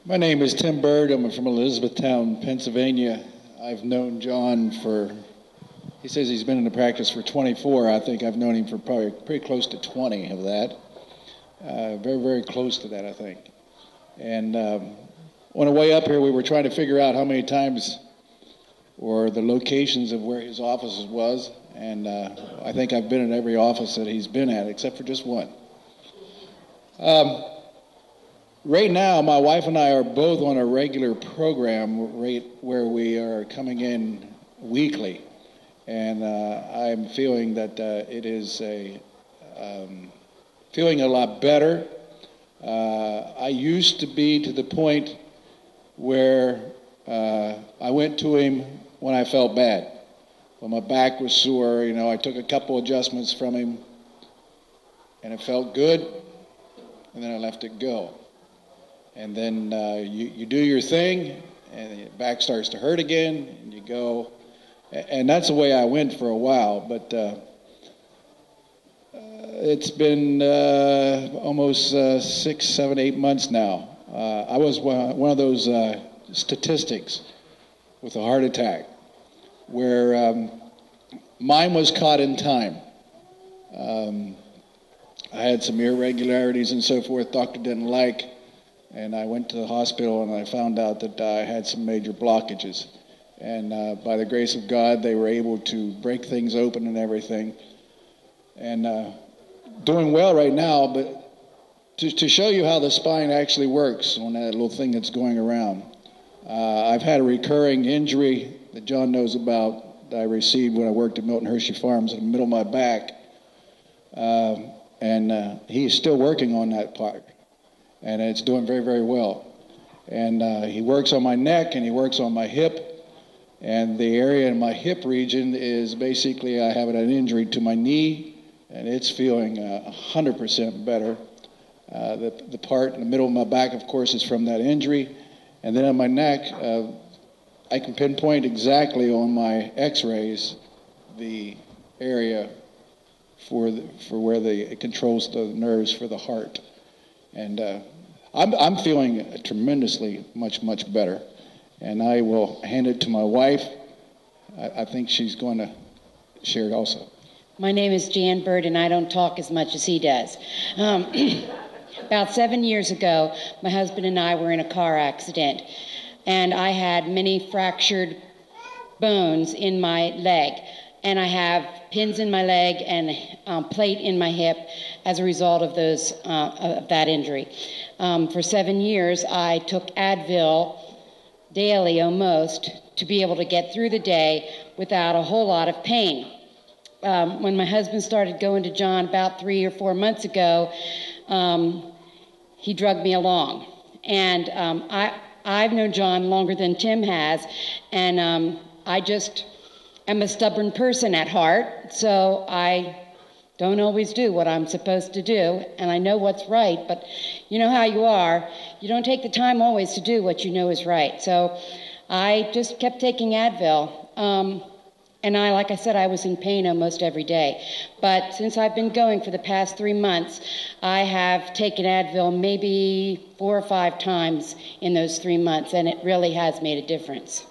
My name is Tim Bird. I'm from Elizabethtown, Pennsylvania. I've known John he says he's been in the practice for 24. I think I've known him for probably pretty close to 20 of that. Very, very close to that, I think. And on the way up here, we were trying to figure out how many times or the locations of where his office was. And I think I've been in every office that he's been at, except for just one. Right now, my wife and I are both on a regular program rate where we are coming in weekly. And I'm feeling that it is feeling a lot better. I used to be to the point where I went to him when I felt bad. When my back was sore, I took a couple adjustments from him, and it felt good, and then I left it go. And then you do your thing, and your back starts to hurt again, and you go. And that's the way I went for a while, but it's been almost 6, 7, 8 months now. I was one of those statistics with a heart attack where mine was caught in time. I had some irregularities and so forth doctor didn't like, and I went to the hospital and I found out that I had some major blockages. And by the grace of God, they were able to break things open and everything. And doing well right now, but to show you how the spine actually works on that little thing that's going around. I've had a recurring injury that John knows about that I received when I worked at Milton Hershey Farms in the middle of my back. And he's still working on that part. And it's doing very, very well. And he works on my neck and he works on my hip. And the area in my hip region is basically I have an injury to my knee, and it's feeling 100% better. The part in the middle of my back, of course, is from that injury. And then on my neck, I can pinpoint exactly on my x-rays the area for where it controls the nerves for the heart. And I'm feeling tremendously much better. And I will hand it to my wife. I think she's going to share it also. My name is Jan Bird, and I don't talk as much as he does. About 7 years ago, my husband and I were in a car accident, and I had many fractured bones in my leg. And I have pins in my leg and a plate in my hip as a result of that injury. For 7 years, I took Advil daily almost to be able to get through the day without a whole lot of pain. When my husband started going to John about 3 or 4 months ago, he drugged me along. And I've known John longer than Tim has, and I just am a stubborn person at heart, so I don't always do what I'm supposed to do, and I know what's right, but you know how you are. You don't take the time always to do what you know is right. So I just kept taking Advil, and like I said, I was in pain almost every day. But since I've been going for the past 3 months, I have taken Advil maybe 4 or 5 times in those 3 months, and it really has made a difference.